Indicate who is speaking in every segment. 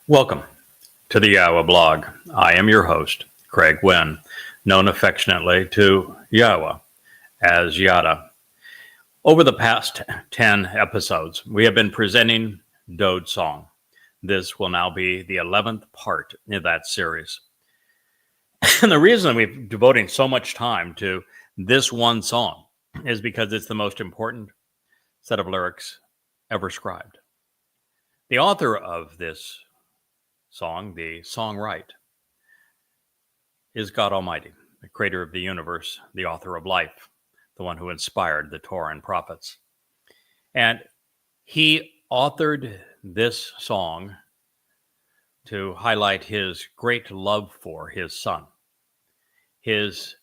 Speaker 1: Welcome to the Yahowah blog. I am your host, Craig Wynn, known affectionately to Yahowah as Yada. Over the past 10 episodes, we have been presenting Dowd's song. This will now be the 11th part in that series. And the reason we're devoting so much time to this one song is because it's the most important set of lyrics ever scribed. The author of this song, the songwriter, is God Almighty, the creator of the universe, the author of life, the one who inspired the Torah and prophets. And he authored this song to highlight his great love for his son, his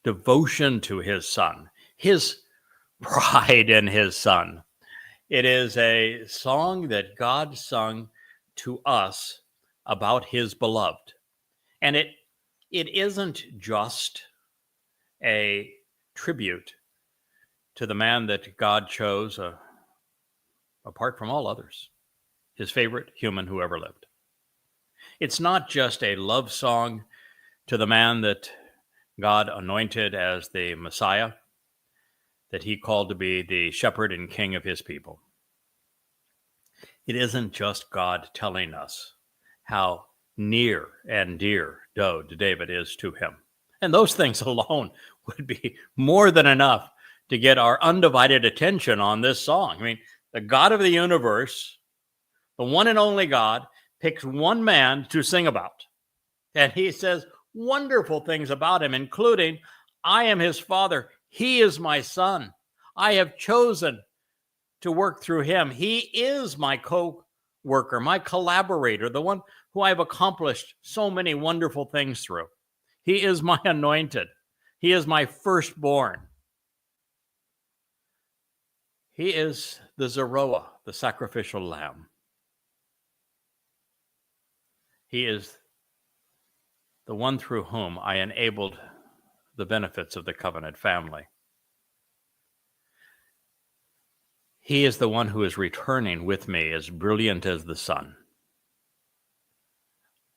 Speaker 1: devotion to his son, his pride in his son. It is a song that God sung to us about his beloved. And it isn't just a tribute to the man that God chose apart from all others, his favorite human who ever lived. It's not just a love song to the man that God anointed as the Messiah, that he called to be the shepherd and king of his people. It isn't just God telling us how near and dear Dowd, David, is to him. And those things alone would be more than enough to get our undivided attention on this song. I mean, the God of the universe, the one and only God, picks one man to sing about. And he says wonderful things about him, including, I am his father. He is my son. I have chosen to work through him. He is my co-worker, my collaborator, the one who I've accomplished so many wonderful things through. He is my anointed. He is my firstborn. He is the Zeroah, the sacrificial lamb. He is the one through whom I enabled the benefits of the covenant family. He is the one who is returning with me as brilliant as the sun.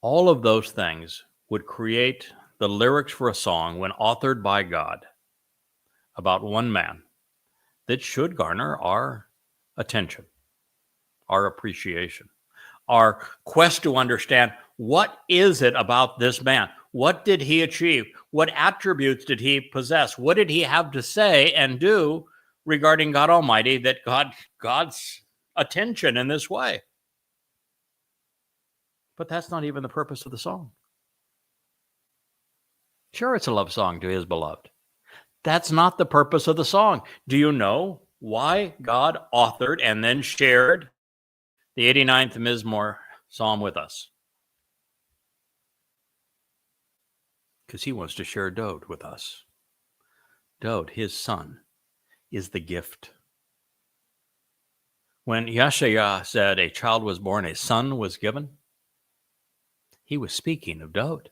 Speaker 1: All of those things would create the lyrics for a song when authored by God about one man that should garner our attention, our appreciation, our quest to understand what is it about this man? What did he achieve? What attributes did he possess? What did he have to say and do regarding God Almighty that God's attention in this way? But that's not even the purpose of the song. Sure, it's a love song to his beloved. That's not the purpose of the song. Do you know why God authored and then shared the 89th Mizmor psalm with us? Because he wants to share Dowd with us. Dowd, his son, is the gift. When Yeshaya said a child was born, a son was given, he was speaking of Dowd.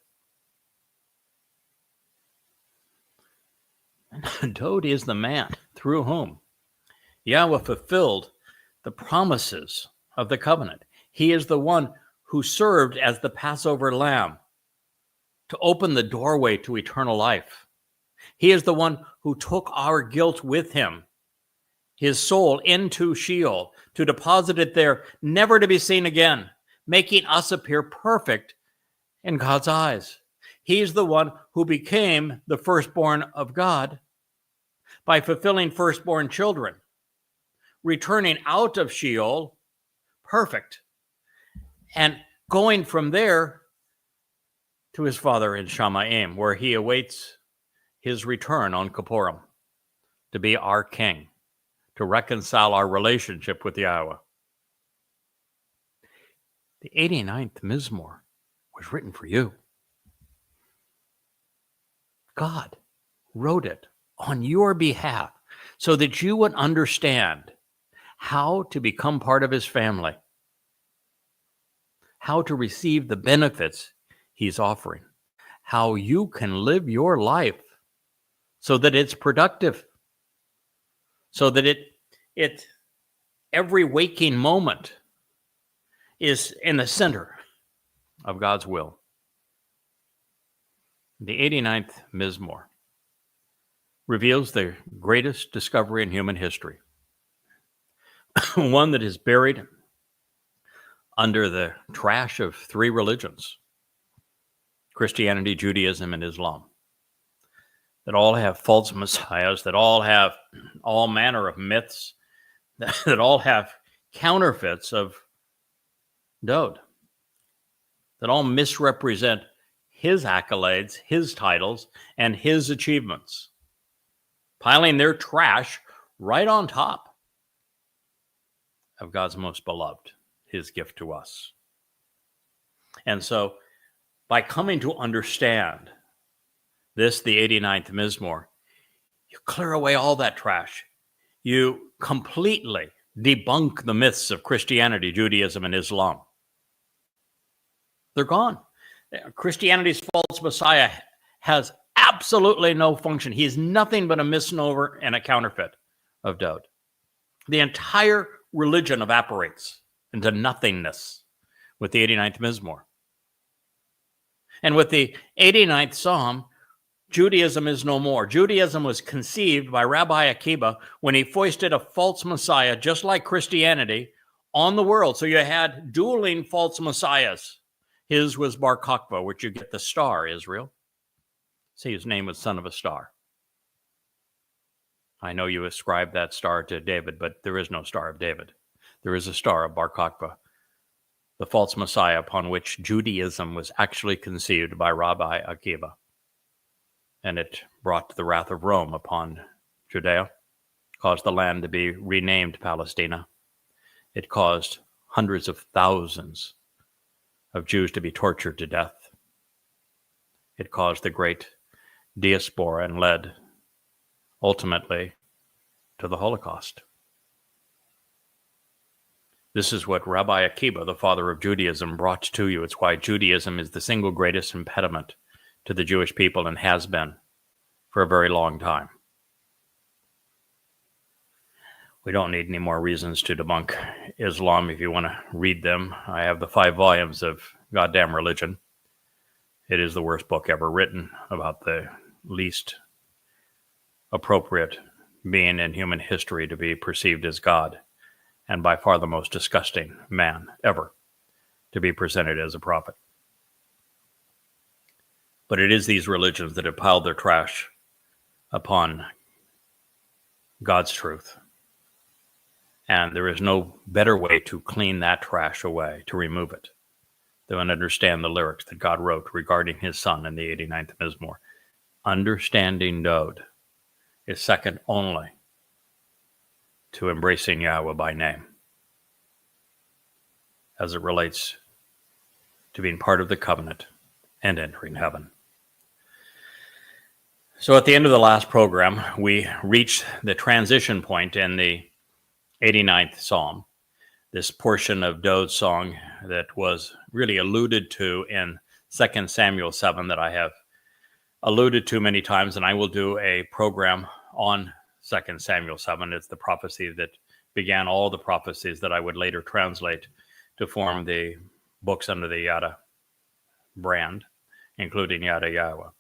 Speaker 1: Dowd is the man through whom Yahweh fulfilled the promises of the covenant. He is the one who served as the Passover lamb to open the doorway to eternal life. He is the one who took our guilt with him, his soul, into Sheol, to deposit it there, never to be seen again, making us appear perfect in God's eyes. He's the one who became the firstborn of God by fulfilling firstborn children, returning out of Sheol perfect, and going from there to his Father in Shamayim, where he awaits his return on Kippurim to be our king, to reconcile our relationship with Yahweh. The 89th Mizmor was written for you. God wrote it on your behalf so that you would understand how to become part of his family, how to receive the benefits he's offering, how you can live your life so that it's productive, so that it every waking moment is in the center of God's will. The 89th Mizmor reveals the greatest discovery in human history, one that is buried under the trash of three religions, Christianity, Judaism, and Islam, that all have false messiahs, that all have all manner of myths, that all have counterfeits of Dowd, that all misrepresent his accolades, his titles, and his achievements, piling their trash right on top of God's most beloved, his gift to us. And so, by coming to understand this, the 89th Mizmor, you clear away all that trash. You completely debunk the myths of Christianity, Judaism, and Islam. They're gone. Christianity's false messiah has absolutely no function. He is nothing but a misnomer and a counterfeit of Dowd. The entire religion evaporates into nothingness with the 89th Mizmor. And with the 89th Psalm, Judaism is no more. Judaism was conceived by Rabbi Akiba when he foisted a false messiah, just like Christianity, on the world. So you had dueling false messiahs. His was Bar Kokhba, which you get the star, Israel. See, his name was son of a star. I know you ascribe that star to David, but there is no star of David. There is a star of Bar Kokhba, the false messiah upon which Judaism was actually conceived by Rabbi Akiba. And it brought the wrath of Rome upon Judea, caused the land to be renamed Palestina. It caused hundreds of thousands of Jews to be tortured to death. It caused the great diaspora and led ultimately to the Holocaust. This is what Rabbi Akiba, the father of Judaism, brought to you. It's why Judaism is the single greatest impediment to the Jewish people and has been for a very long time. We don't need any more reasons to debunk Islam. If you want to read them, I have the 5 volumes of Goddamn Religion. It is the worst book ever written about the least appropriate being in human history to be perceived as God, and by far the most disgusting man ever to be presented as a prophet. But it is these religions that have piled their trash upon God's truth. And there is no better way to clean that trash away, to remove it, than understand the lyrics that God wrote regarding his son in the 89th Mizmor. Understanding Dowd is second only to embracing Yahweh by name as it relates to being part of the covenant and entering heaven. So at the end of the last program, we reached the transition point in the 89th Psalm, this portion of Dowd's song that was really alluded to in 2 Samuel 7 that I have alluded to many times, and I will do a program on 2 Samuel 7. It's the prophecy that began all the prophecies that I would later translate to form the books under the Yada brand, including Yada Yahowah.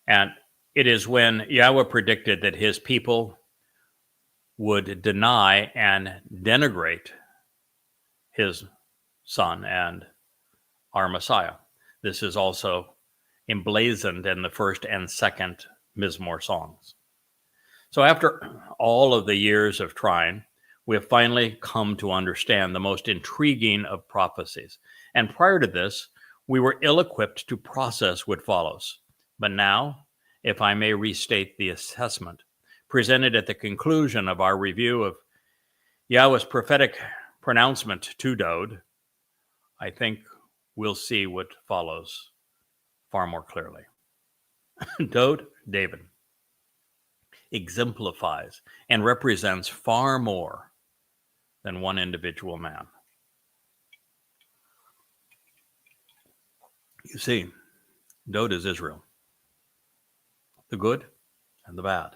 Speaker 1: And it is when Yahweh predicted that his people would deny and denigrate his son and our Messiah. This is also emblazoned in the first and second Mizmor songs. So after all of the years of trying, we have finally come to understand the most intriguing of prophecies. And prior to this, we were ill-equipped to process what follows. But now, if I may restate the assessment presented at the conclusion of our review of Yahweh's prophetic pronouncement to Dowd, I think we'll see what follows far more clearly. Dowd, David, exemplifies and represents far more than one individual man. You see, Dowd is Israel, the good and the bad.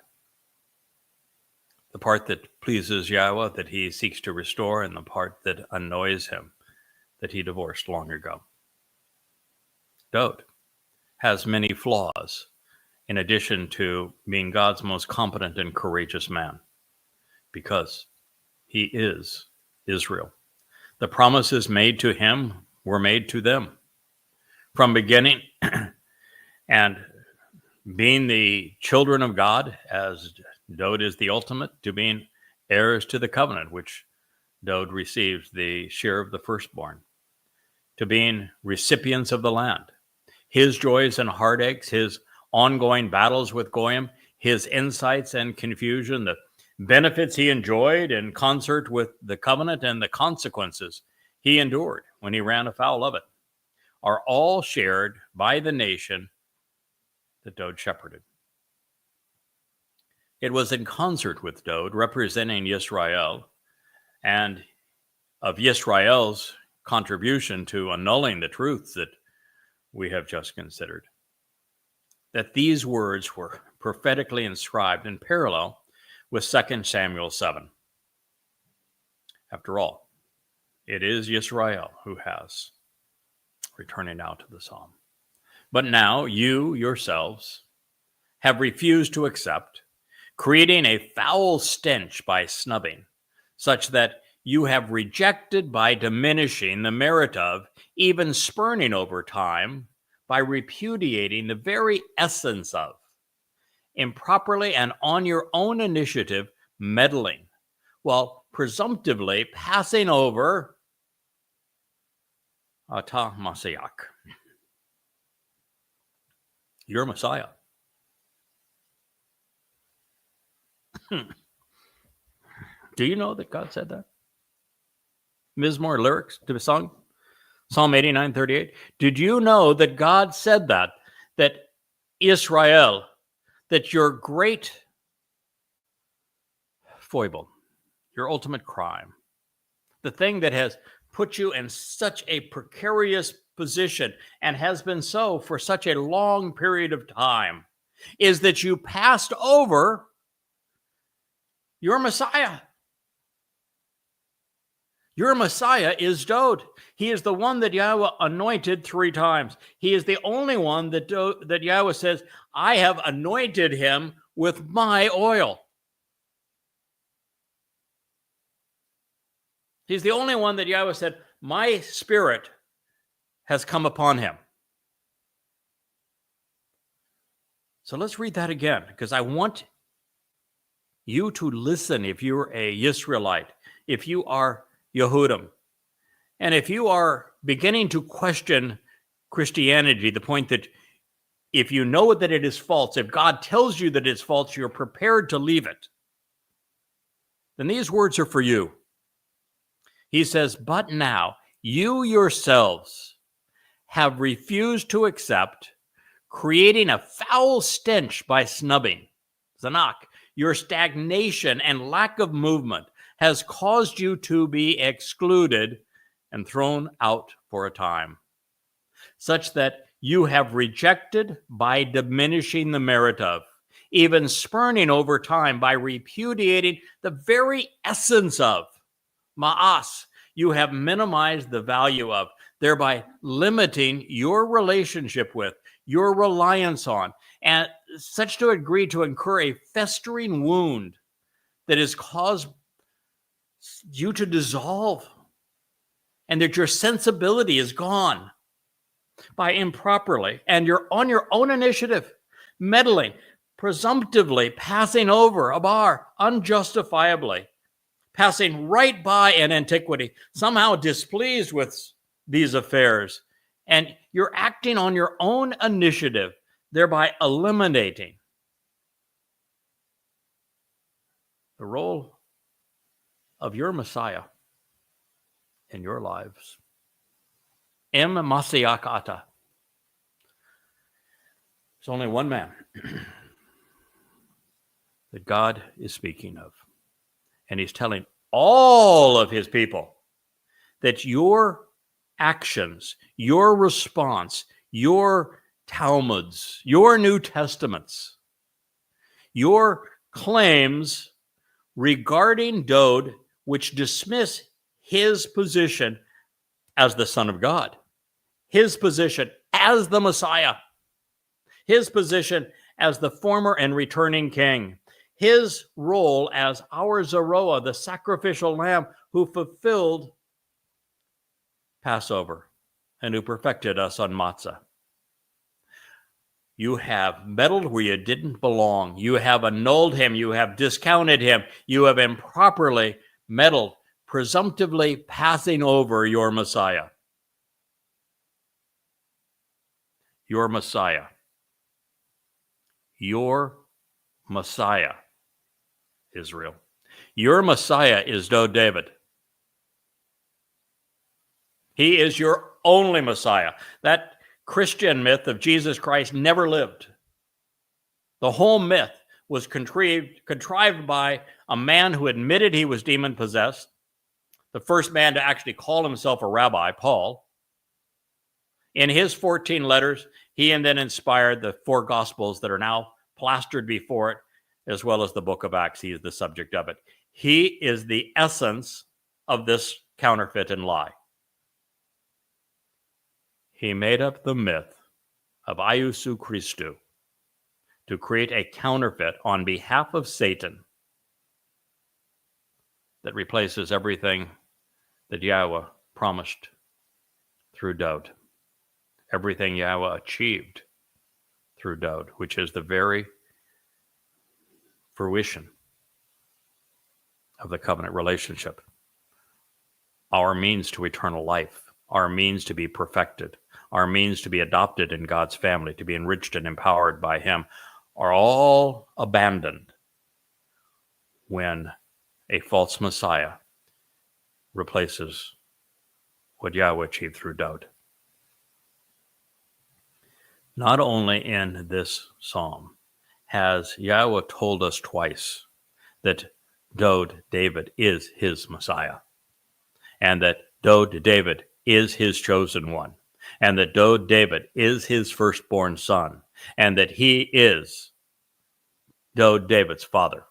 Speaker 1: The part that pleases Yahweh, that he seeks to restore, and the part that annoys him, that he divorced long ago. Dowd has many flaws, in addition to being God's most competent and courageous man, because he is Israel. The promises made to him were made to them from beginning, and being the children of God, as Dowd is the ultimate, to being heirs to the covenant, which Dowd receives the share of the firstborn, to being recipients of the land. His joys and heartaches, his ongoing battles with Goyim, his insights and confusion, the benefits he enjoyed in concert with the covenant, and the consequences he endured when he ran afoul of it, are all shared by the nation that Dowd shepherded. It was in concert with Dowd, representing Yisrael, and of Yisrael's contribution to annulling the truths that we have just considered, that these words were prophetically inscribed in parallel with 2 Samuel 7. After all, it is Yisrael who has, returning now to the psalm. But now you yourselves have refused to accept, creating a foul stench by snubbing, such that you have rejected by diminishing the merit of, even spurning over time, by repudiating the very essence of, improperly and on your own initiative meddling, while presumptively passing over Ata Masiach, your Messiah. Do you know that God said that? Mizmor lyrics to the song, Psalm 89:38. Did you know that God said that Israel, that your great foible, your ultimate crime, the thing that has put you in such a precarious position and has been so for such a long period of time, is that you passed over your Messiah. Your Messiah is Dowd. He is the one that Yahweh anointed 3 times. He is the only one that Yahweh says, I have anointed him with my oil. He's the only one that Yahweh said, my spirit has come upon him. So let's read that again, because I want you to listen if you're a Israelite, if you are Yehudim, and if you are beginning to question Christianity, the point that if you know that it is false, if God tells you that it's false, you're prepared to leave it, then these words are for you. He says, but now you yourselves have refused to accept, creating a foul stench by snubbing. Zanak, your stagnation and lack of movement has caused you to be excluded and thrown out for a time, such that you have rejected by diminishing the merit of, even spurning over time by repudiating the very essence of, ma'as, you have minimized the value of, thereby limiting your relationship with, your reliance on, and such to agree to incur a festering wound that has caused you to dissolve, and that your sensibility is gone by improperly, and you're on your own initiative, meddling, presumptively passing over a bar, unjustifiably, passing right by an antiquity, somehow displeased with these affairs, and you're acting on your own initiative, thereby eliminating the role of your Messiah in your lives. Em Masiach Ata. There's only one man that God is speaking of. And he's telling all of his people that your actions, your response, your Talmuds, your New Testaments, your claims regarding Dowd, which dismiss his position as the Son of God, his position as the Messiah, his position as the former and returning king, his role as our Zeroah, the sacrificial lamb who fulfilled Passover and who perfected us on matzah. You have meddled where you didn't belong. You have annulled him. You have discounted him. You have improperly meddled, presumptively passing over your Messiah. Your Messiah. Your Messiah, Israel. Your Messiah is Dowd David. He is your only Messiah. That Christian myth of Jesus Christ never lived. The whole myth was contrived by a man who admitted he was demon-possessed, the first man to actually call himself a rabbi, Paul. In his 14 letters, he and then inspired the 4 Gospels that are now plastered before it, as well as the book of Acts. He is the subject of it. He is the essence of this counterfeit and lie. He made up the myth of Iousu Christou to create a counterfeit on behalf of Satan that replaces everything that Yahweh promised through Dowd. Everything Yahweh achieved through Dowd, which is the very fruition of the covenant relationship. Our means to eternal life, our means to be perfected, our means to be adopted in God's family, to be enriched and empowered by him, are all abandoned when a false Messiah replaces what Yahweh achieved through Dowd. Not only in this psalm has Yahweh told us twice that Dowd David is his Messiah, and that Dowd David is his chosen one, and that Dowd David is his firstborn son, and that he is Dowd David's father.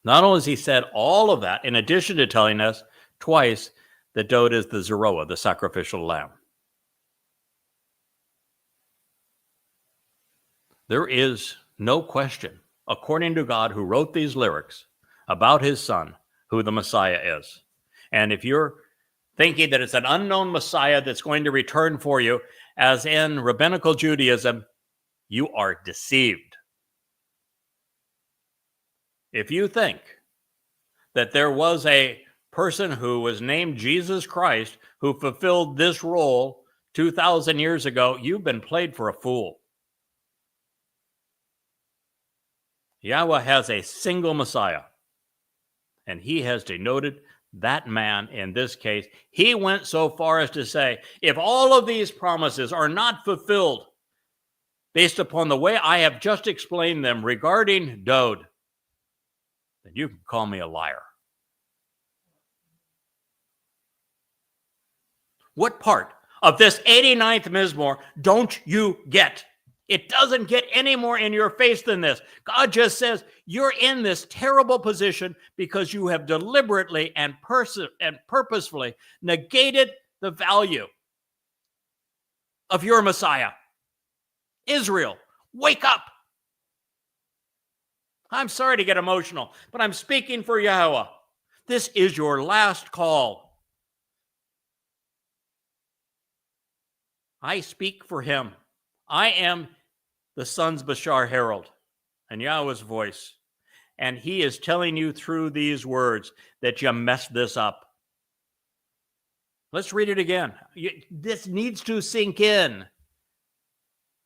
Speaker 1: Not only has he said all of that, in addition to telling us twice that Dowd is the Zeroah, the sacrificial lamb. There is no question, according to God who wrote these lyrics, about his son, who the Messiah is. And if you're thinking that it's an unknown Messiah that's going to return for you, as in rabbinical Judaism, you are deceived. If you think that there was a person who was named Jesus Christ who fulfilled this role 2,000 years ago, you've been played for a fool. Yahweh has a single Messiah, and he has denoted that man in this case. He went so far as to say, if all of these promises are not fulfilled based upon the way I have just explained them regarding Dowd, then you can call me a liar. What part of this 89th Mizmor don't you get? It doesn't get any more in your face than this. God just says, you're in this terrible position because you have deliberately and purposefully negated the value of your Messiah. Israel, wake up. I'm sorry to get emotional, but I'm speaking for Yahweh. This is your last call. I speak for him. I am the Son's Bashar Herald and Yahweh's voice. And he is telling you through these words that you messed this up. Let's read it again. This needs to sink in,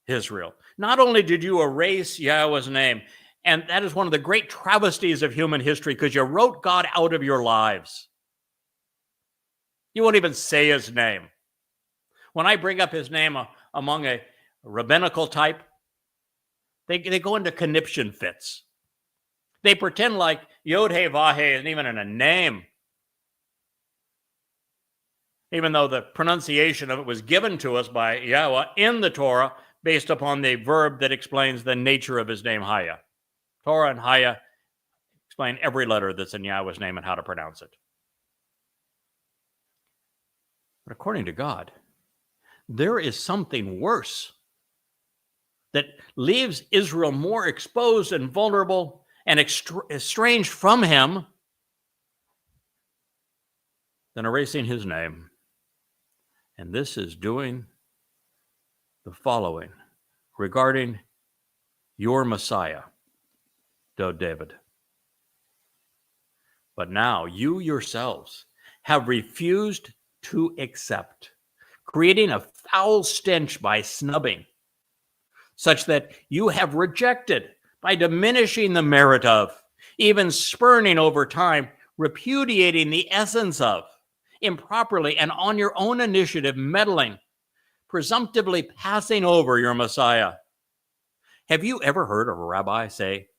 Speaker 1: Israel. Not only did you erase Yahweh's name, and that is one of the great travesties of human history, because you wrote God out of your lives. You won't even say his name. When I bring up his name among a rabbinical type, they go into conniption fits. They pretend like Yod He Vah He isn't even in a name, even though the pronunciation of it was given to us by Yahweh in the Torah based upon the verb that explains the nature of his name, Haya. Torah and Haya explain every letter that's in Yahweh's name and how to pronounce it. But according to God, there is something worse that leaves Israel more exposed and vulnerable and estranged from him than erasing his name. And this is doing the following regarding your Messiah, Dowd David. But now you yourselves have refused to accept, creating a foul stench by snubbing, such that you have rejected by diminishing the merit of, even spurning over time, repudiating the essence of, improperly and on your own initiative meddling, presumptively passing over your Messiah. Have you ever heard of a rabbi say,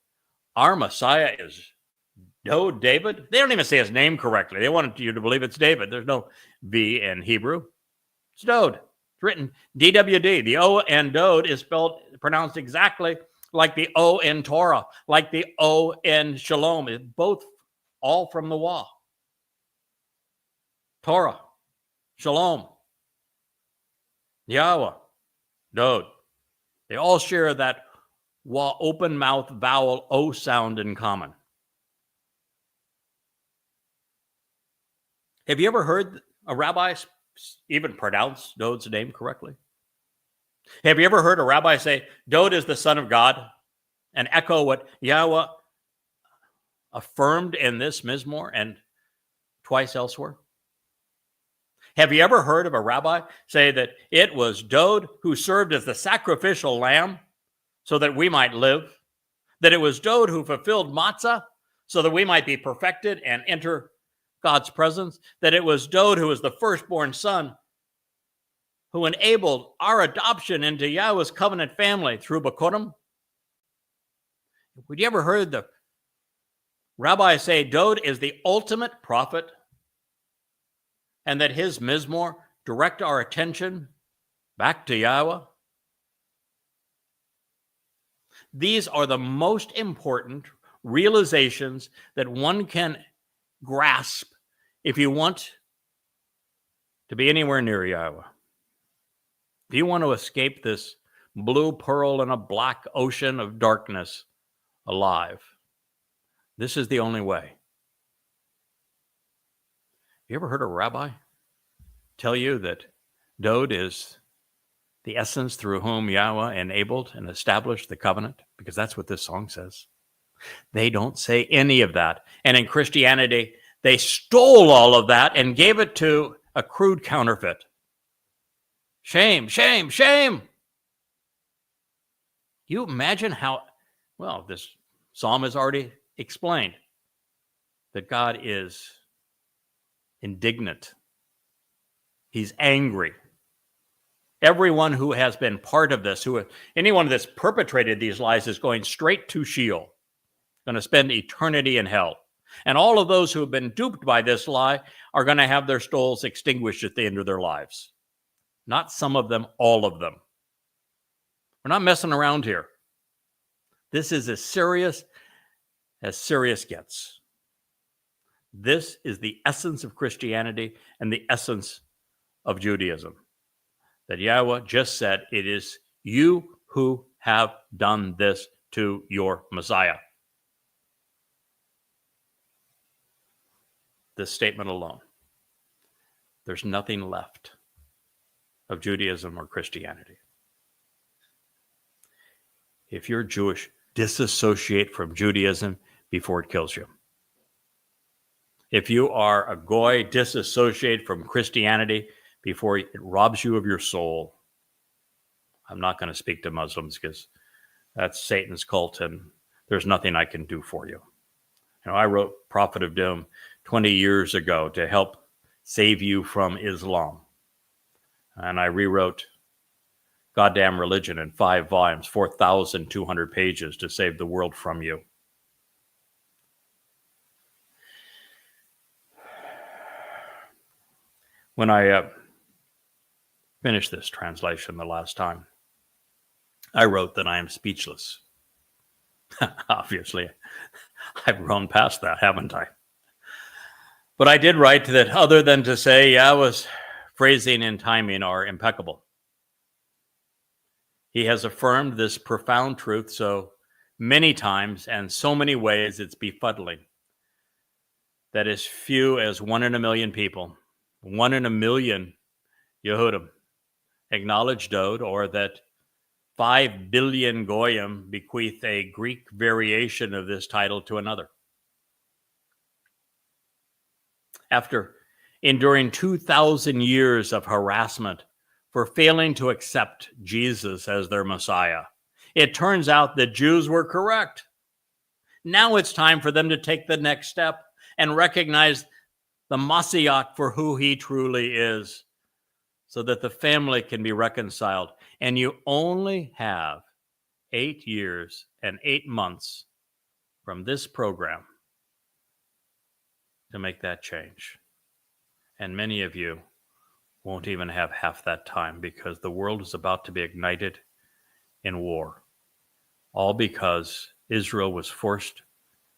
Speaker 1: our Messiah is Dowd David? They don't even say his name correctly. They want you to believe it's David. There's no V in Hebrew. It's Dowd. It's written DWD. The O in Dowd is pronounced exactly like the O in Torah, like the O in Shalom. It's both all from the Wa. Torah, Shalom, Yahowah, Dowd. They all share that Wa open mouth vowel O sound in common. Have you ever heard a rabbi even pronounce Dowd's name correctly? Have you ever heard a rabbi say, Dowd is the son of God, and echo what Yahweh affirmed in this Mizmor and twice elsewhere? Have you ever heard of a rabbi say that it was Dowd who served as the sacrificial lamb so that we might live? That it was Dowd who fulfilled matzah so that we might be perfected and enter God's presence? That it was Dowd who was the firstborn son who enabled our adoption into Yahweh's covenant family through Bakurim? Would you ever heard the rabbi say Dowd is the ultimate prophet and that his Mizmor direct our attention back to Yahweh? These are the most important realizations that one can grasp if you want to be anywhere near Yahweh. If you want to escape this blue pearl in a black ocean of darkness alive, this is the only way. You ever heard a rabbi tell you that Dowd is the essence through whom Yahweh enabled and established the covenant? Because that's what this song says. They don't say any of that. And in Christianity, they stole all of that and gave it to a crude counterfeit. Shame, shame, shame. You imagine how, well, this psalm has already explained that God is indignant. He's angry. Everyone who has been part of this, anyone that's perpetrated these lies is going straight to Sheol, going to spend eternity in hell. And all of those who have been duped by this lie are going to have their souls extinguished at the end of their lives. Not some of them, all of them. We're not messing around here. This is as serious gets. This is the essence of Christianity and the essence of Judaism. That Yahweh just said, it is you who have done this to your Messiah. This statement alone. There's nothing left of Judaism or Christianity. If you're Jewish, disassociate from Judaism before it kills you. If you are a goy, disassociate from Christianity before it robs you of your soul. I'm not going to speak to Muslims because that's Satan's cult and there's nothing I can do for you. I wrote Prophet of Doom 20 years ago to help save you from Islam. And I rewrote Goddamn Religion in 5 volumes, 4,200 pages to save the world from you. When I finished this translation the last time, I wrote that I am speechless. Obviously, I've grown past that, haven't I? But I did write that other than to say Yahweh's phrasing and timing are impeccable. He has affirmed this profound truth so many times and so many ways it's befuddling that as few as 1 in a million people, 1 in a million Yehudim, acknowledge Dowd, or that 5 billion Goyim bequeath a Greek variation of this title to another. After enduring 2,000 years of harassment for failing to accept Jesus as their Messiah, it turns out that Jews were correct. Now it's time for them to take the next step and recognize the Mashiach for who he truly is, so that the family can be reconciled. And you only have 8 years and 8 months from this program to make that change. And many of you won't even have half that time, because the world is about to be ignited in war, all because Israel was forced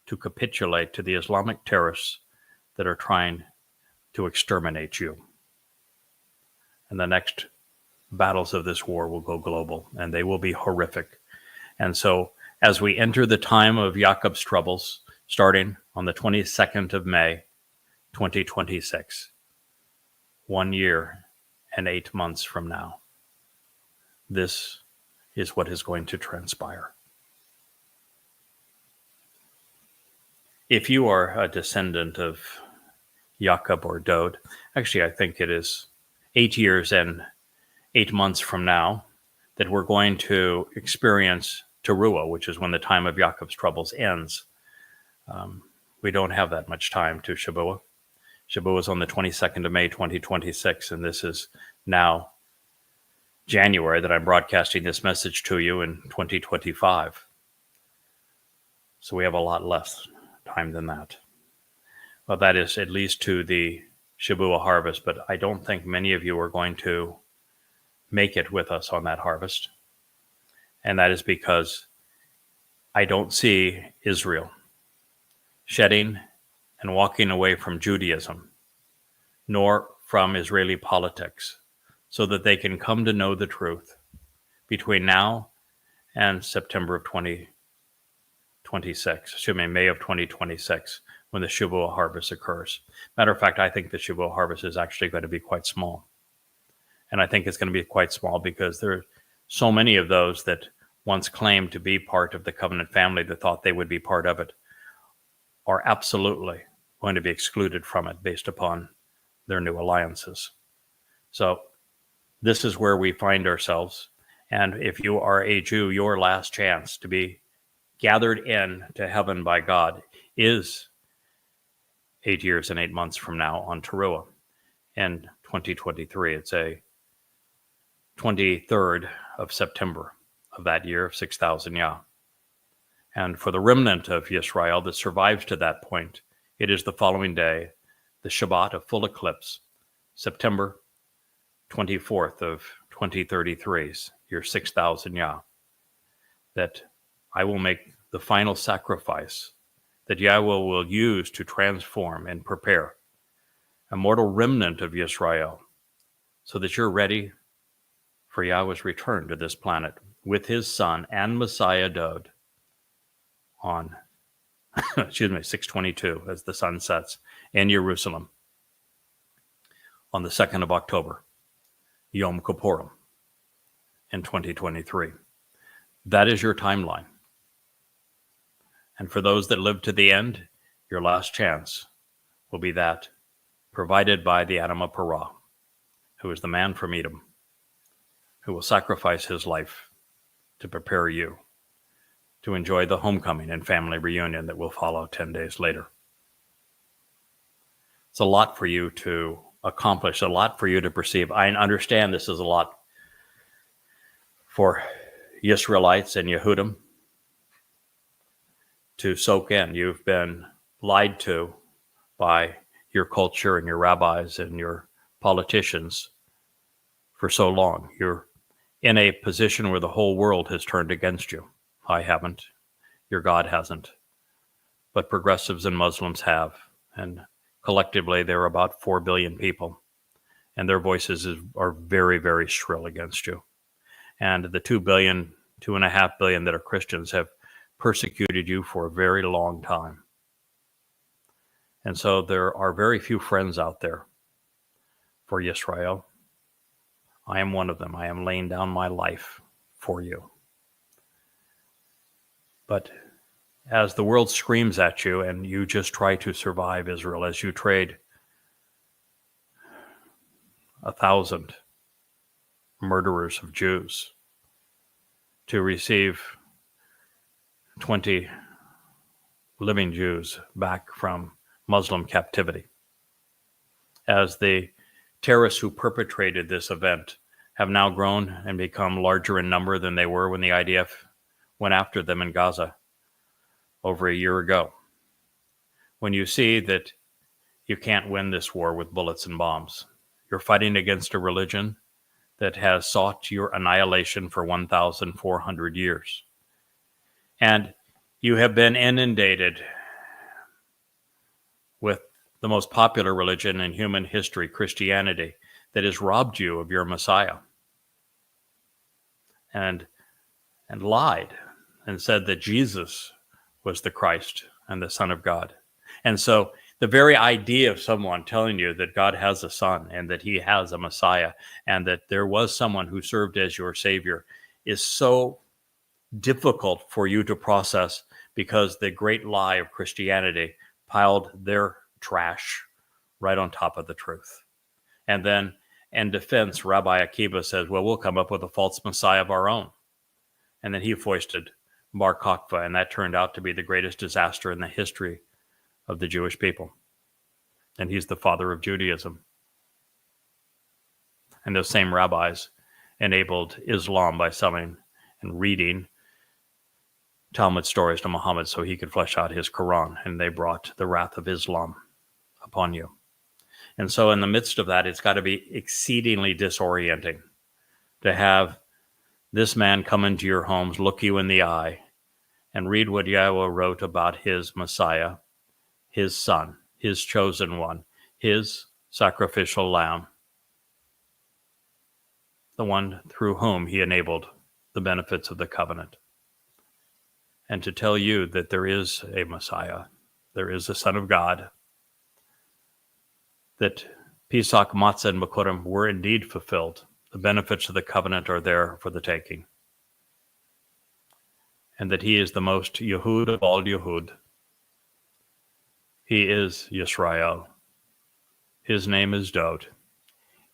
Speaker 1: to capitulate to the Islamic terrorists that are trying to exterminate you. And the next battles of this war will go global, and they will be horrific. And so as we enter the time of Yaakov's troubles, starting on the 22nd of May, 2026, 1 year and 8 months from now, this is what is going to transpire. If you are a descendant of Yaakov or Dowd, actually I think it is 8 years and 8 months from now that we're going to experience Towrah, which is when the time of Yaakov's troubles ends. We don't have that much time to Shabat. Shabat is on the 22nd of May, 2026, and this is now January that I'm broadcasting this message to you in 2025. So we have a lot less time than that. Well, that is at least to the Shavuot harvest, but I don't think many of you are going to make it with us on that harvest. And that is because I don't see Israel shedding and walking away from Judaism, nor from Israeli politics, so that they can come to know the truth between now and September of 2026, May of 2026, when the Shavuot harvest occurs. Matter of fact, I think the Shavuot harvest is actually going to be quite small. And I think it's going to be quite small because there are so many of those that once claimed to be part of the covenant family that thought they would be part of it are absolutely going to be excluded from it based upon their new alliances. So this is where we find ourselves. And if you are a Jew, your last chance to be gathered in to heaven by God is 8 years and 8 months from now on Towrah in 2023. It's a 23rd of September of that year of 6,000 Yah. And for the remnant of Yisrael that survives to that point, it is the following day, the Shabat of full eclipse, September 24th of 2033's year 6,000 Yah, that I will make the final sacrifice that Yahweh will use to transform and prepare a mortal remnant of Yisrael so that you're ready for Yahweh's return to this planet with his son and Messiah Dowd on 622 as the sun sets in Jerusalem on the 2nd of October, Yom Kippurim in 2023. That is your timeline. And for those that live to the end, your last chance will be that provided by the Adam of Parah, who is the man from Edom, who will sacrifice his life to prepare you to enjoy the homecoming and family reunion that will follow 10 days later. It's a lot for you to accomplish, a lot for you to perceive. I understand this is a lot for Israelites and Yehudim to soak in. You've been lied to by your culture and your rabbis and your politicians for so long. You're in a position where the whole world has turned against you. I haven't. Your God hasn't. But progressives and Muslims have. And collectively, there are about 4 billion people. And their voices are very, very shrill against you. And the 2.5 billion that are Christians have persecuted you for a very long time. And so there are very few friends out there for Israel. I am one of them. I am laying down my life for you. But as the world screams at you and you just try to survive, Israel, as you trade 1,000 murderers of Jews to receive 20 living Jews back from Muslim captivity, as the terrorists who perpetrated this event have now grown and become larger in number than they were when the IDF went after them in Gaza over a year ago. When you see that you can't win this war with bullets and bombs, you're fighting against a religion that has sought your annihilation for 1,400 years. And you have been inundated with the most popular religion in human history, Christianity, that has robbed you of your Messiah and lied and said that Jesus was the Christ and the Son of God. And so the very idea of someone telling you that God has a son and that he has a Messiah and that there was someone who served as your Savior is so difficult for you to process, because the great lie of Christianity piled their trash right on top of the truth. And then in defense, Rabbi Akiva says, well, we'll come up with a false Messiah of our own. And then he foisted Bar Kokhba, and that turned out to be the greatest disaster in the history of the Jewish people. And he's the father of Judaism. And those same rabbis enabled Islam by selling and reading Talmud stories to Muhammad so he could flesh out his Quran, and they brought the wrath of Islam upon you. And so in the midst of that, it's got to be exceedingly disorienting to have this man come into your homes, look you in the eye, and read what Yahweh wrote about his Messiah, his son, his chosen one, his sacrificial lamb, the one through whom he enabled the benefits of the covenant. And to tell you that there is a Messiah, there is a Son of God, that Pesach, Matzah, and Bikurim were indeed fulfilled. The benefits of the covenant are there for the taking. And that he is the most Yehud of all Yehud. He is Yisrael. His name is Dowd.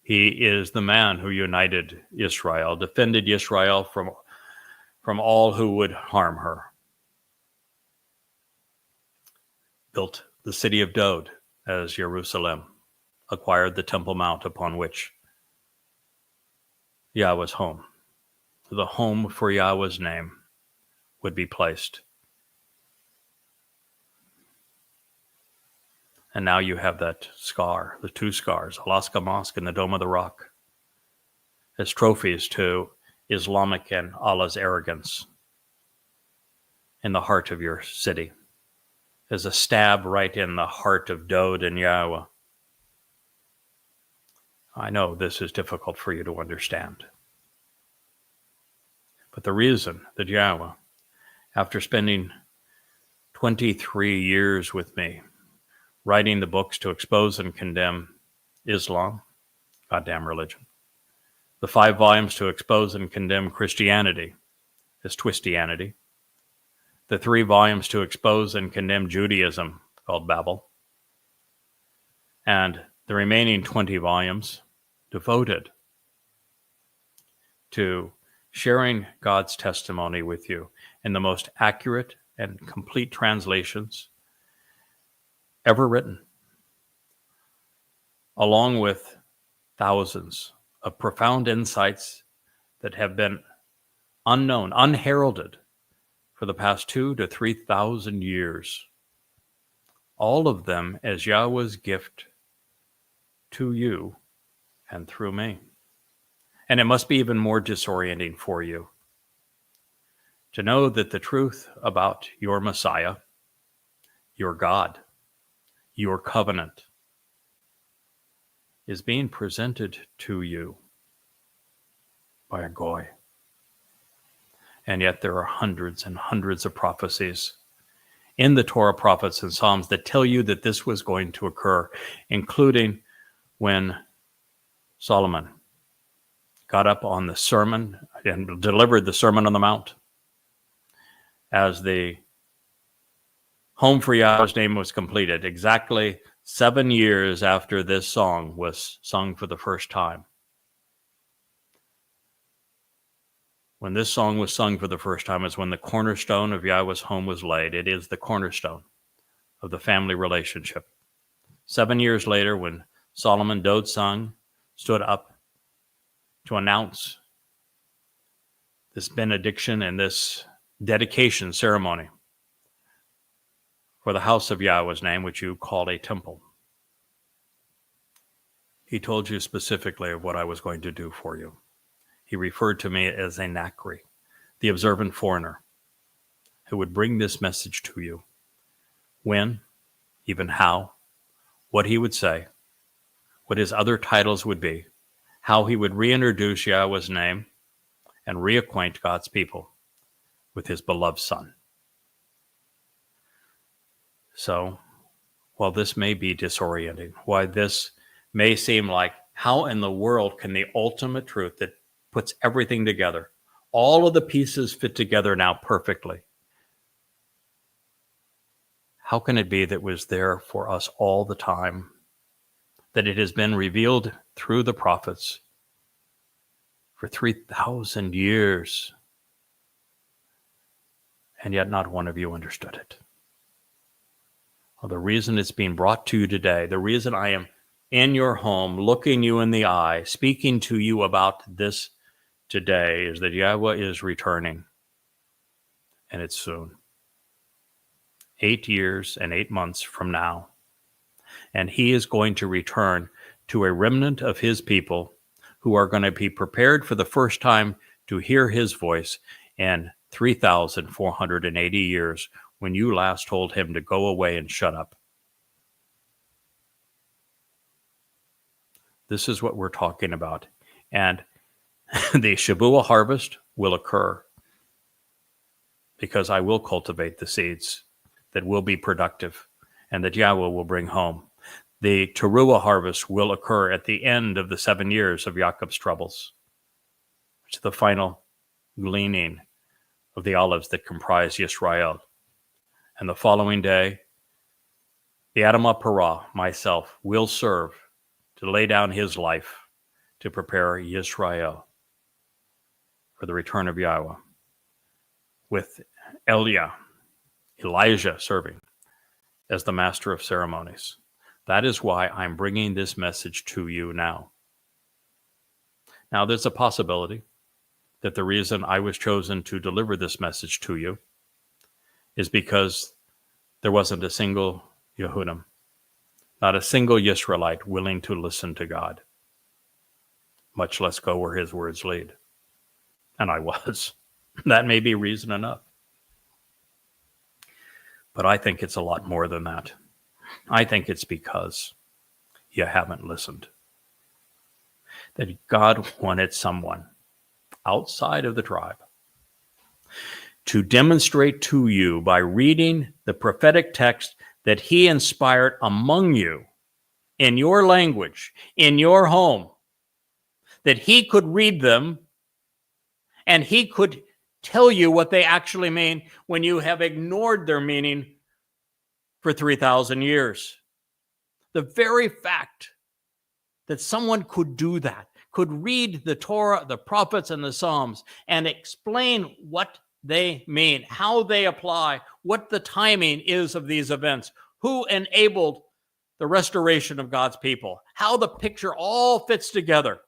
Speaker 1: He is the man who united Israel, defended Israel from all who would harm her. Built the city of Dowd as Jerusalem, acquired the Temple Mount upon which Yahweh's home, the home for Yahweh's name, would be placed. And now you have that scar, the two scars, Alaska Mosque and the Dome of the Rock, as trophies to Islamic and Allah's arrogance in the heart of your city, as a stab right in the heart of Dowd and Yahweh. I know this is difficult for you to understand. But the reason that Yahweh, after spending 23 years with me, writing the books to expose and condemn Islam, goddamn religion, the 5 volumes to expose and condemn Christianity as Twistianity, the 3 volumes to expose and condemn Judaism, called Babel, and the remaining 20 volumes devoted to sharing God's testimony with you in the most accurate and complete translations ever written, along with thousands of profound insights that have been unknown, unheralded for the past 2,000 to 3,000 years. All of them as Yahweh's gift to you and through me. And it must be even more disorienting for you to know that the truth about your Messiah, your God, your covenant, is being presented to you by a goy, And yet there are hundreds and hundreds of prophecies in the Torah, prophets, and Psalms that tell you that this was going to occur, including when Solomon got up on the sermon and delivered the Sermon on the Mount as the home for Yahweh's name was completed, exactly 7 years after this song was sung for the first time. When this song was sung for the first time is when the cornerstone of Yahweh's home was laid. It is the cornerstone of the family relationship. 7 years later, when Solomon, Dowd's son, stood up to announce this benediction and this dedication ceremony for the house of Yahweh's name, which you call a temple, he told you specifically of what I was going to do for you. He referred to me as a Nakri, the observant foreigner, who would bring this message to you. When, even how, what he would say, what his other titles would be, how he would reintroduce Yahweh's name and reacquaint God's people with his beloved Son. So, while this may be disorienting, why this may seem like, how in the world can the ultimate truth that puts everything together, all of the pieces fit together now perfectly, how can it be that it was there for us all the time, that it has been revealed through the prophets for 3,000 years, and yet not one of you understood it? Well, the reason it's being brought to you today, the reason I am in your home, looking you in the eye, speaking to you about this today, is that Yahweh is returning, and it's soon. 8 years and 8 months from now. And he is going to return to a remnant of his people who are going to be prepared for the first time to hear his voice in 3,480 years, when you last told him to go away and shut up. This is what we're talking about. And the Shabuah harvest will occur because I will cultivate the seeds that will be productive and that Yahweh will bring home. The Towrah harvest will occur at the end of the 7 years of Jacob's troubles, which is the final gleaning of the olives that comprise Yisrael. And the following day, the Adamah Parah, myself, will serve to lay down his life to prepare Yisrael for the return of Yahweh, with Elijah serving as the master of ceremonies. That is why I'm bringing this message to you now. Now, there's a possibility that the reason I was chosen to deliver this message to you is because there wasn't a single Yehudim, not a single Yisraelite willing to listen to God, much less go where his words lead. And I was. That may be reason enough. But I think it's a lot more than that. I think it's because you haven't listened. That God wanted someone outside of the tribe to demonstrate to you by reading the prophetic text that he inspired among you in your language, in your home, that he could read them and he could tell you what they actually mean when you have ignored their meaning for 3,000 years. The very fact that someone could do that, could read the Torah, the prophets, and the Psalms and explain what they mean, how they apply, what the timing is of these events, who enabled the restoration of God's people, how the picture all fits together,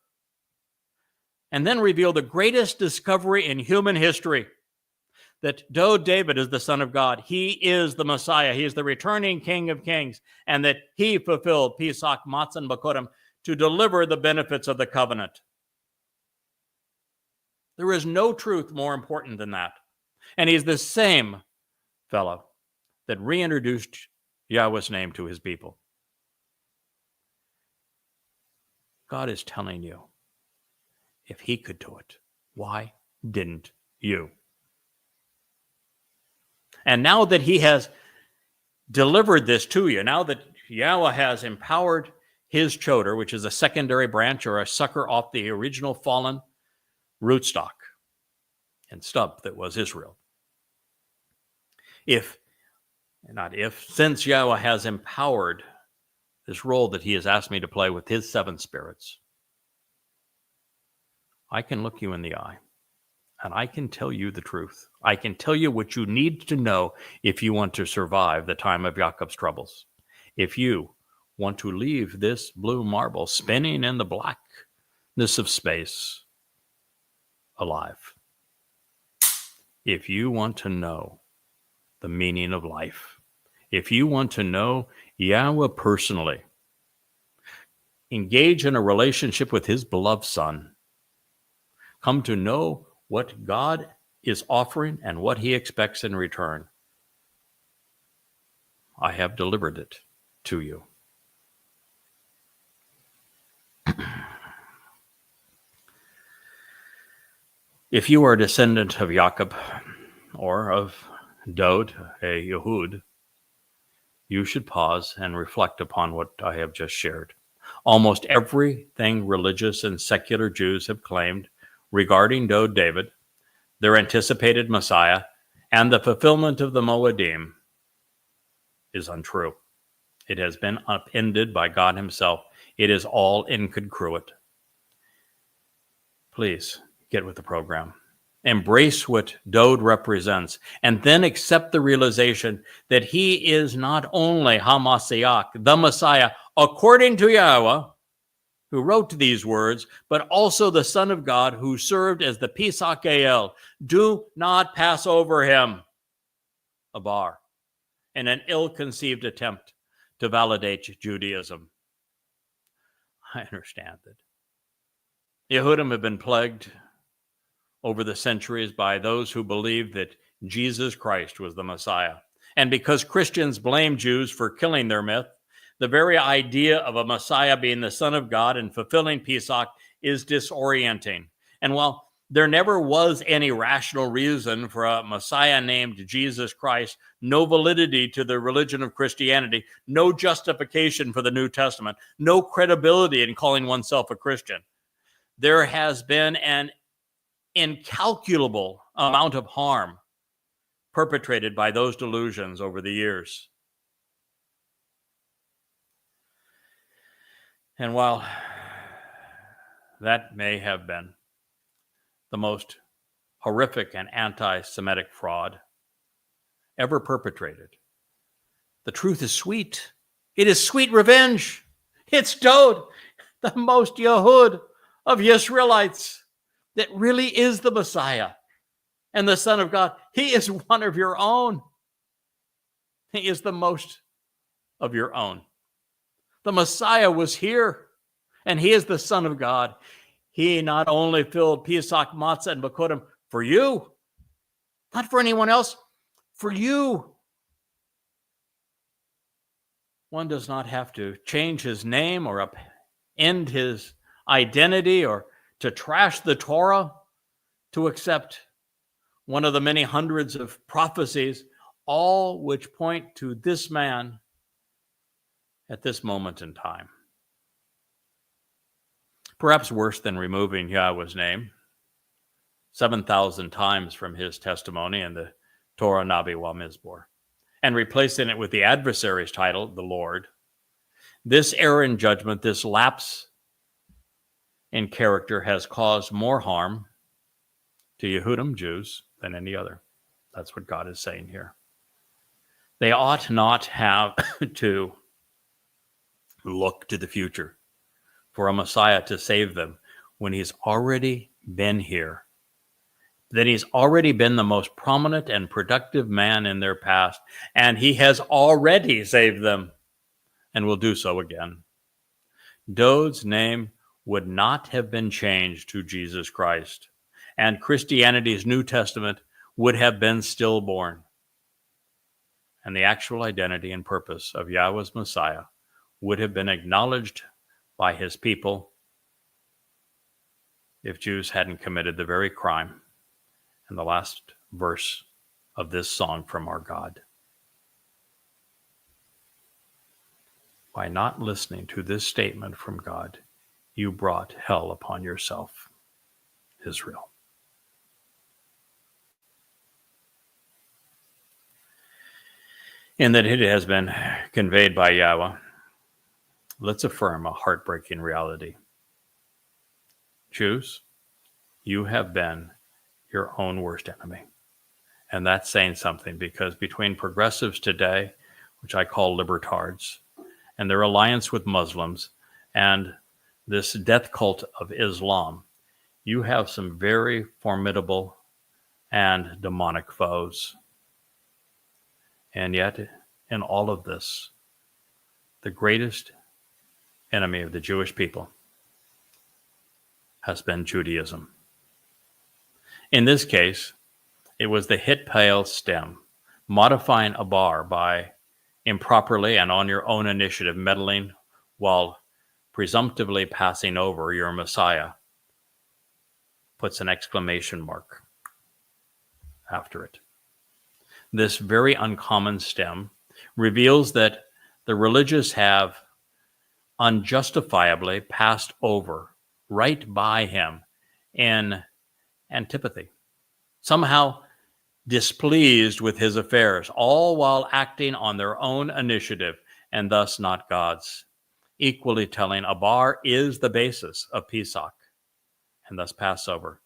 Speaker 1: and then reveal the greatest discovery in human history, that though David is the Son of God, he is the Messiah, he is the returning King of Kings, and that he fulfilled Pesach, Matzah, and Bakurim to deliver the benefits of the covenant. There is no truth more important than that. And he's the same fellow that reintroduced Yahweh's name to his people. God is telling you, if he could do it, why didn't you? And now that he has delivered this to you, now that Yahweh has empowered his choder, which is a secondary branch or a sucker off the original fallen rootstock and stub that was Israel. Since Yahweh has empowered this role that he has asked me to play with his seven spirits, I can look you in the eye and I can tell you the truth. I can tell you what you need to know if you want to survive the time of Jacob's troubles. If you want to leave this blue marble spinning in the blackness of space alive. If you want to know the meaning of life, if you want to know Yahweh personally, engage in a relationship with his beloved Son, come to know what God is offering and what he expects in return, I have delivered it to you. If you are a descendant of Jacob or of Dowd, a Yehud, you should pause and reflect upon what I have just shared. Almost everything religious and secular Jews have claimed regarding Dowd David, their anticipated Messiah, and the fulfillment of the Moedim is untrue. It has been upended by God himself. It is all incongruent. Please get with the program. Embrace what Dowd represents, and then accept the realization that he is not only HaMashiach, the Messiah, according to Yahweh, who wrote these words, but also the Son of God, who served as the Pesach El. Do not pass over him, a bar, in an ill-conceived attempt to validate Judaism. I understand that Yehudim have been plagued over the centuries by those who believed that Jesus Christ was the Messiah. And because Christians blame Jews for killing their myth, the very idea of a Messiah being the Son of God and fulfilling Pesach is disorienting. And while there never was any rational reason for a Messiah named Jesus Christ, no validity to the religion of Christianity, no justification for the New Testament, no credibility in calling oneself a Christian, there has been an incalculable amount of harm perpetrated by those delusions over the years. And while that may have been the most horrific and anti-Semitic fraud ever perpetrated, the truth is sweet. It is sweet revenge. It's Dowd, the most Yehud of Israelites, that really is the Messiah and the Son of God. He is one of your own. He is the most of your own. The Messiah was here, and he is the Son of God. He not only filled Pesach, Matzah, and Bakodim for you, not for anyone else, for you. One does not have to change his name or upend his identity or to trash the Torah to accept one of the many hundreds of prophecies, all which point to this man at this moment in time. Perhaps worse than removing Yahweh's name 7,000 times from his testimony in the Torah Nabi wa Mizbor and replacing it with the adversary's title, the Lord. This error in judgment, this lapse in character has caused more harm to Yehudim Jews than any other. That's what God is saying here. They ought not have to look to the future for a Messiah to save them when he's already been here. That he's already been the most prominent and productive man in their past, and he has already saved them and will do so again. Dowd's name would not have been changed to Jesus Christ, and Christianity's New Testament would have been stillborn. And the actual identity and purpose of Yahweh's Messiah would have been acknowledged by his people if Jews hadn't committed the very crime in the last verse of this song from our God. By not listening to this statement from God, you brought hell upon yourself, Israel. In that it has been conveyed by Yahweh, let's affirm a heartbreaking reality. Jews, you have been your own worst enemy. And that's saying something, because between progressives today, which I call libertards, and their alliance with Muslims, and this death cult of Islam, you have some very formidable and demonic foes. And yet, in all of this, the greatest enemy of the Jewish people has been Judaism. In this case, it was the hit pale stem, modifying a bar by improperly and on your own initiative meddling while presumptively passing over your Messiah, puts an exclamation mark after it. This very uncommon stem reveals that the religious have unjustifiably passed over right by him in antipathy, somehow displeased with his affairs, all while acting on their own initiative and thus not God's, equally telling Abar is the basis of Pesach and thus Passover,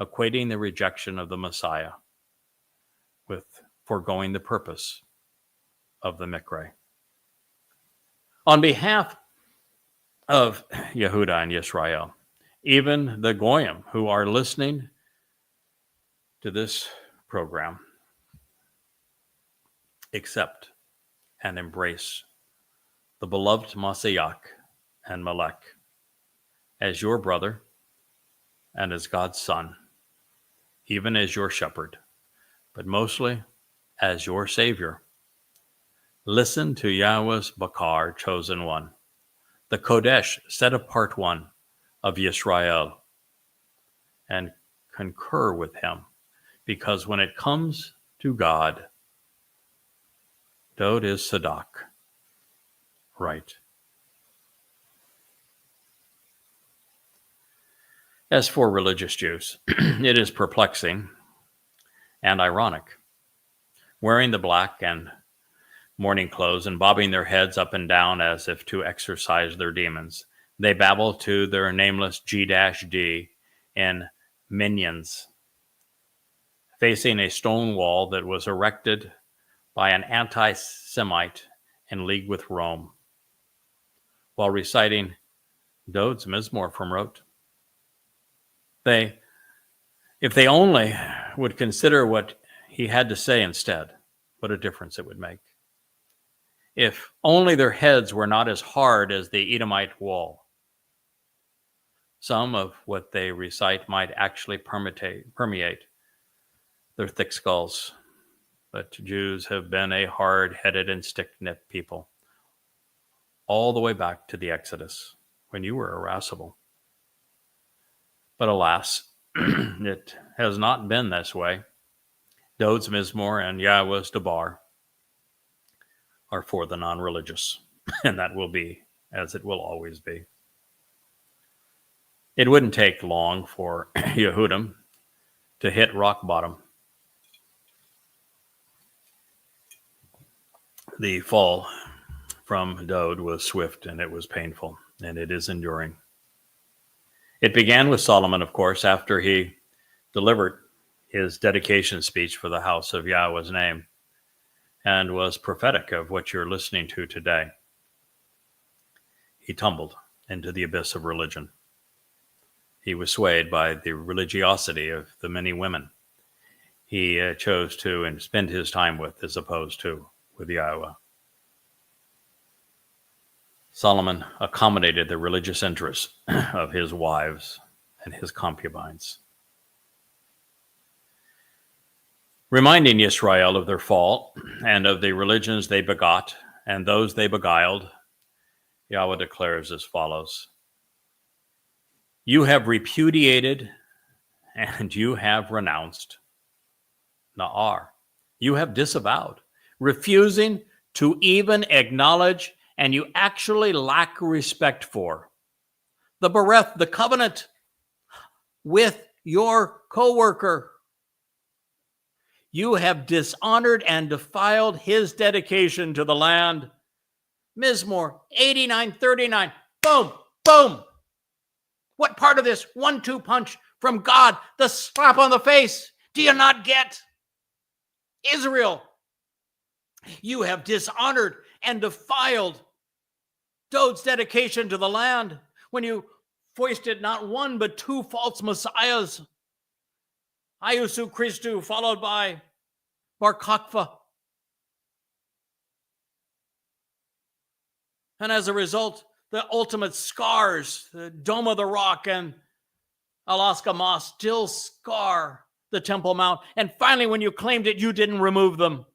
Speaker 1: equating the rejection of the Messiah with foregoing the purpose of the Mikre. On behalf of Yehuda and Yisrael, even the Goyim who are listening to this program, accept and embrace the beloved Mashiach and Malek as your brother and as God's son, even as your shepherd, but mostly as your Savior. Listen to Yahweh's Bakar, chosen one, the Kodesh, set apart one of Yisrael, and concur with him, because when it comes to God, Dowd is Sadak, right. As for religious Jews, it is perplexing and ironic. Wearing the black and mourning clothes and bobbing their heads up and down as if to exorcise their demons, they babble to their nameless G-D in minions, facing a stone wall that was erected by an anti-Semite in league with Rome, while reciting Dowd's Mizmor from rote. If they only would consider what he had to say instead, what a difference it would make. If only their heads were not as hard as the Edomite wall, some of what they recite might actually permeate their thick skulls. But Jews have been a hard-headed and stick-necked people all the way back to the Exodus, when you were irascible. But alas, it has not been this way. Dowd's Mizmor and Yahweh's Debar are for the non-religious, and that will be as it will always be. It wouldn't take long for Yehudim to hit rock bottom. The fall from Dowd was swift, and it was painful, and it is enduring. It began with Solomon, of course, after he delivered his dedication speech for the house of Yahweh's name, and was prophetic of what you're listening to today. He tumbled into the abyss of religion. He was swayed by the religiosity of the many women he chose to and spend his time with, as opposed to with Yahweh. Solomon accommodated the religious interests of his wives and his concubines. Reminding Israel of their fall and of the religions they begot and those they beguiled, Yahweh declares as follows: You have repudiated and you have renounced Na'ar, You have disavowed, refusing to even acknowledge, and you actually lack respect for the bereth, the covenant with your coworker. You have dishonored and defiled his dedication to the land. Mizmor 89:39. Boom, boom. What part of this 1-2 punch from God, the slap on the face, do you not get? Israel, you have dishonored and defiled Dowd's dedication to the land when you foisted not one but two false messiahs, Iesu Christu, followed by Bar Kokhba. And as a result, the ultimate scars, the Dome of the Rock and Alaska Moss, still scar the Temple Mount. And finally, when you claimed it, you didn't remove them.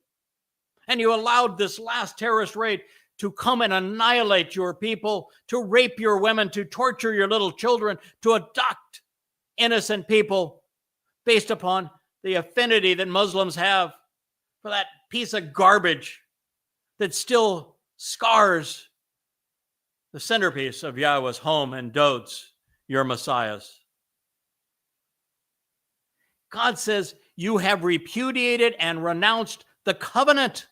Speaker 1: And you allowed this last terrorist raid to come and annihilate your people, to rape your women, to torture your little children, to abduct innocent people based upon the affinity that Muslims have for that piece of garbage that still scars the centerpiece of Yahweh's home and Dowd's, your messiahs. God says you have repudiated and renounced the covenant.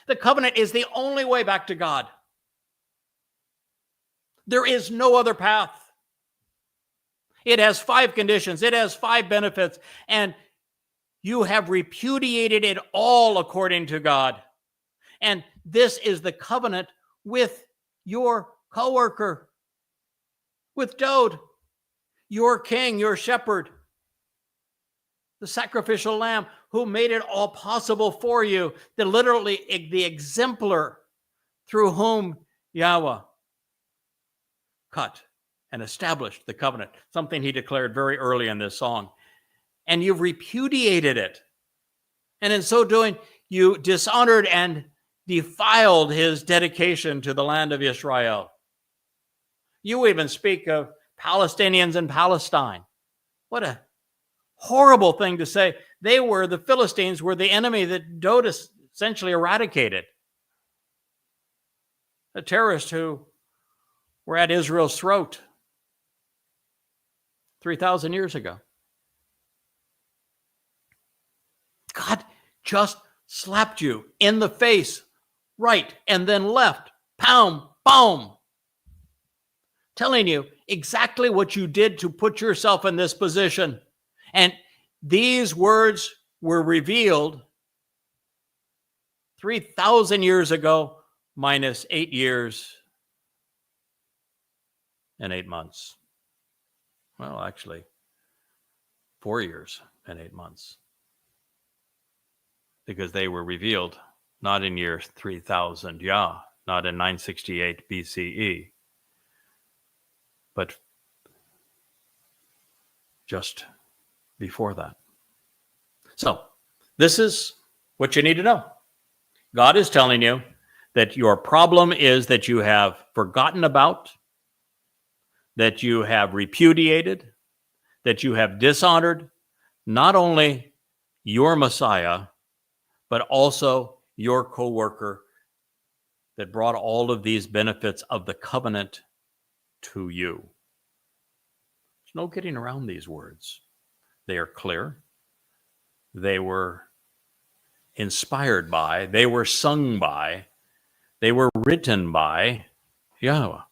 Speaker 1: The covenant is the only way back to God. There is no other path. It has 5 conditions. It has 5 benefits. And you have repudiated it all according to God. And this is the covenant with your coworker, with Dowd, your king, your shepherd, the sacrificial lamb who made it all possible for you, the exemplar through whom Yahweh cut and established the covenant, something he declared very early in this song. And you've repudiated it. And in so doing, you dishonored and defiled his dedication to the land of Israel. You even speak of Palestinians in Palestine. What a horrible thing to say. The Philistines were the enemy that Dowd essentially eradicated. The terrorists who were at Israel's throat 3,000 years ago. God just slapped you in the face, right and then left, pound, boom, telling you exactly what you did to put yourself in this position. And these words were revealed 3,000 years ago, minus 8 years and 8 months. Well, actually, 4 years and 8 months. Because they were revealed not in year 3000 Yah, not in 968 BCE, but just before that. So, this is what you need to know. God is telling you that your problem is that you have forgotten about, that you have repudiated, that you have dishonored not only your Messiah, but also your co-worker that brought all of these benefits of the covenant to you. There's no getting around these words. They are clear. They were inspired by, they were sung by, they were written by Yahweh.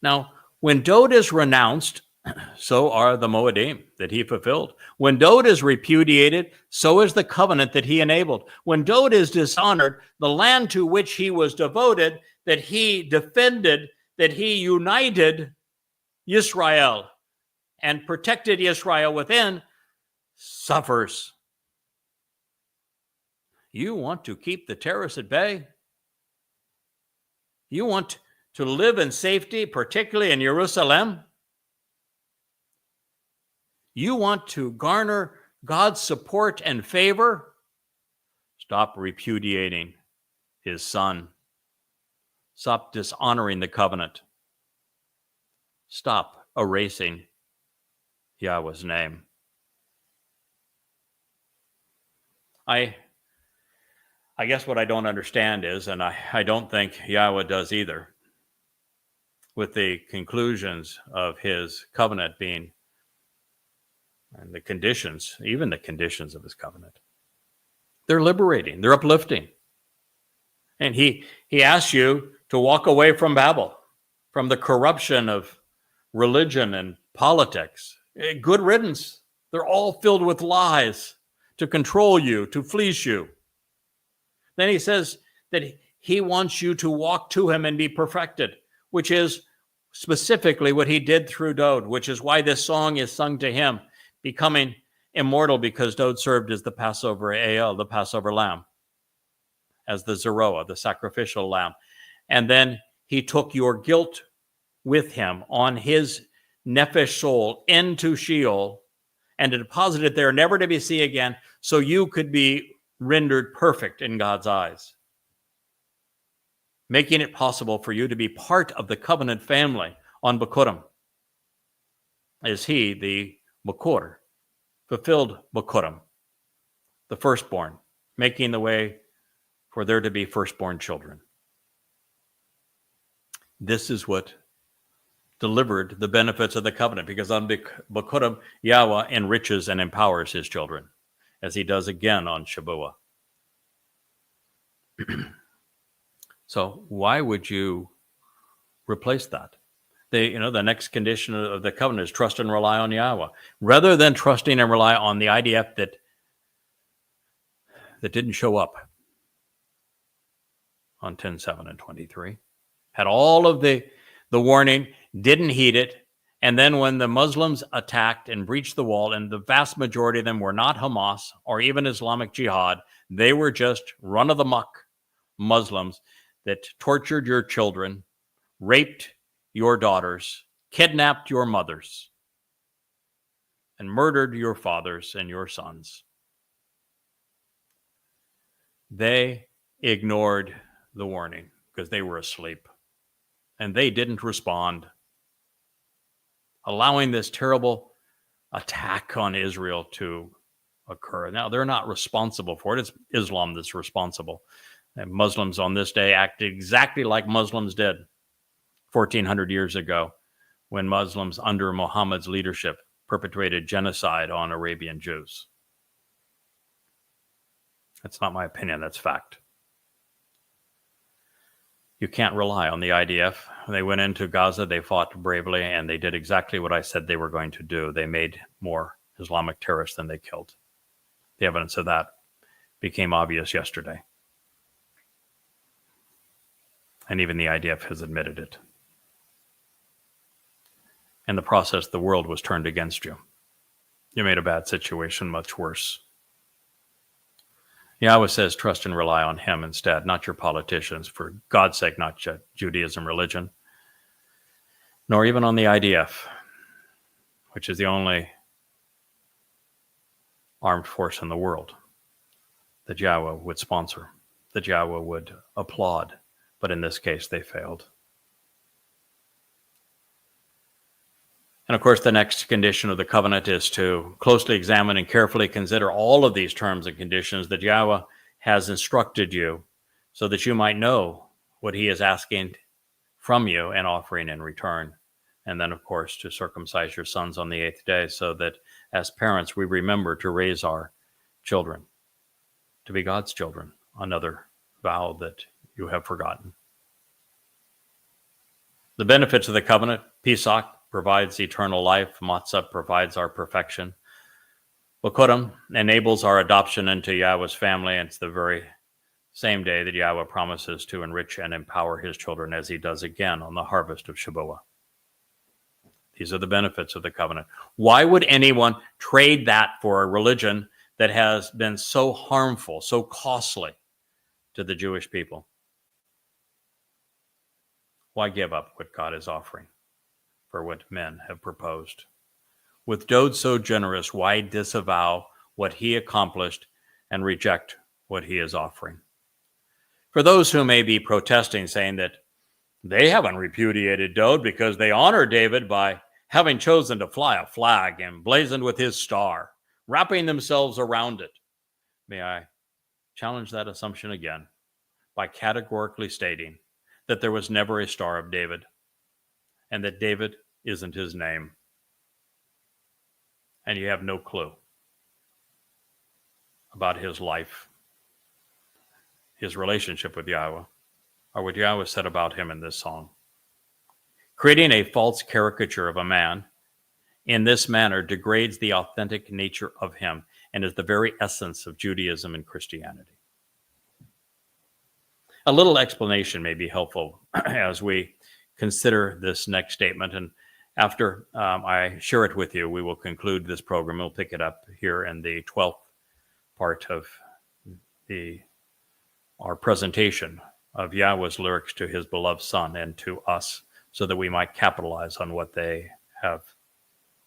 Speaker 1: Now, when Dowd is renounced, so are the Moedim that he fulfilled. When Dowd is repudiated, so is the covenant that he enabled. When Dowd is dishonored, the land to which he was devoted, that he defended, that he united Israel and protected Israel within, suffers. You want to keep the terrorists at bay? You want to live in safety, particularly in Jerusalem? You want to garner God's support and favor? Stop repudiating his son. Stop dishonoring the covenant. Stop erasing Yahweh's name. I guess what I don't understand is, and I don't think Yahweh does either, with the conclusions of his covenant being, and the conditions, even the conditions of his covenant, they're liberating, they're uplifting. And he asks you to walk away from Babel, from the corruption of religion and politics. Good riddance. They're all filled with lies to control you, to fleece you. Then he says that he wants you to walk to him and be perfected, which is specifically what he did through Dowd, which is why this song is sung to him, becoming immortal, because Dowd served as the Passover El, the Passover lamb, as the Zeroah, the sacrificial lamb. And then he took your guilt with him on his nephesh soul into Sheol and deposited it there, never to be seen again, so you could be rendered perfect in God's eyes, making it possible for you to be part of the covenant family on Bikurim. Is he, the Bakor, fulfilled Bikurim, the firstborn, making the way for there to be firstborn children. This is what delivered the benefits of the covenant, because on Bikurim, Yahweh enriches and empowers his children, as he does again on Shabuah. So why would you replace that? The next condition of the covenant is trust and rely on Yahweh, rather than trusting and rely on the IDF that didn't show up on 10:7 and 23. Had all of the warning, didn't heed it, and then when the Muslims attacked and breached the wall, and the vast majority of them were not Hamas or even Islamic Jihad, they were just run-of-the-muck Muslims that tortured your children, raped your daughters, kidnapped your mothers, and murdered your fathers and your sons. They ignored the warning because they were asleep, and they didn't respond, allowing this terrible attack on Israel to occur. Now, they're not responsible for it. It's Islam that's responsible. And Muslims on this day acted exactly like Muslims did 1,400 years ago, when Muslims under Muhammad's leadership perpetrated genocide on Arabian Jews. That's not my opinion, that's fact. You can't rely on the IDF. They went into Gaza, they fought bravely, and they did exactly what I said they were going to do. They made more Islamic terrorists than they killed. The evidence of that became obvious yesterday. And even the IDF has admitted it. In the process, the world was turned against you. You made a bad situation much worse. Yahweh says, trust and rely on him instead, not your politicians. For God's sake, not Judaism, religion, nor even on the IDF, which is the only armed force in the world that Yahweh would sponsor, that Yahweh would applaud. But in this case, they failed. And of course, the next condition of the covenant is to closely examine and carefully consider all of these terms and conditions that Yahweh has instructed you, so that you might know what he is asking from you and offering in return. And then, of course, to circumcise your sons on the 8th day, so that as parents, we remember to raise our children to be God's children, another vow that you have forgotten. The benefits of the covenant: Pesach provides eternal life. Matzah provides our perfection. Bikurim enables our adoption into Yahweh's family, and it's the very same day that Yahweh promises to enrich and empower his children, as he does again on the harvest of Shabuah. These are the benefits of the covenant. Why would anyone trade that for a religion that has been so harmful, so costly to the Jewish people? Why give up what God is offering for what men have proposed? With Dowd so generous, why disavow what he accomplished and reject what he is offering? For those who may be protesting, saying that they haven't repudiated Dowd because they honor David by having chosen to fly a flag emblazoned with his star, wrapping themselves around it, may I challenge that assumption again by categorically stating that there was never a Star of David and that David isn't his name. And you have no clue about his life, his relationship with Yahweh, or what Yahweh said about him in this song. Creating a false caricature of a man in this manner degrades the authentic nature of him and is the very essence of Judaism and Christianity. A little explanation may be helpful as we consider this next statement. And after I share it with you, we will conclude this program. We'll pick it up here in the 12th part of our presentation of Yahweh's lyrics to his beloved Son and to us, so that we might capitalize on what they have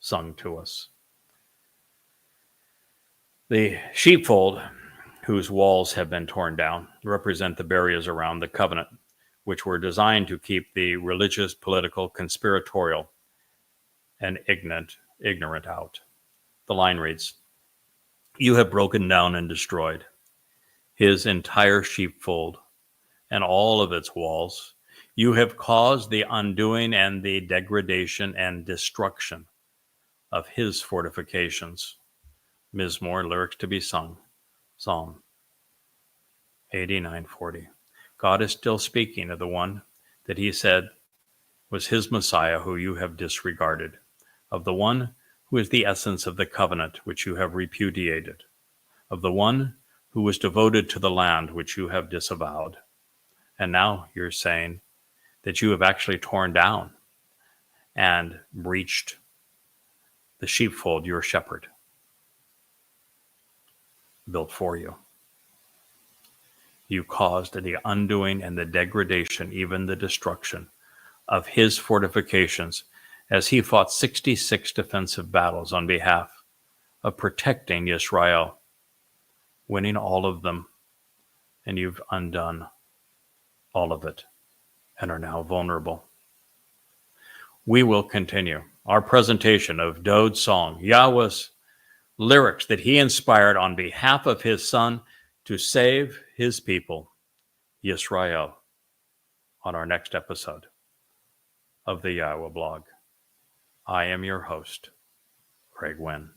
Speaker 1: sung to us. The sheepfold, whose walls have been torn down, represent the barriers around the covenant, which were designed to keep the religious, political, conspiratorial, and ignorant out. The line reads, "You have broken down and destroyed his entire sheepfold and all of its walls. You have caused the undoing and the degradation and destruction of his fortifications." Mizmor, lyrics to be sung, Psalm 89:40. God is still speaking of the one that he said was his Messiah, who you have disregarded, of the one who is the essence of the covenant, which you have repudiated, of the one who was devoted to the land, which you have disavowed. And now you're saying that you have actually torn down and breached the sheepfold your shepherd built for you. You caused the undoing and the degradation, even the destruction of his fortifications, as he fought 66 defensive battles on behalf of protecting Israel, winning all of them, and you've undone all of it and are now vulnerable. We will continue our presentation of Dowd's song, Yahweh's lyrics that he inspired on behalf of his Son to save his people, Yisrael, on our next episode of the Yahowah blog. I am your host, Craig Wynn.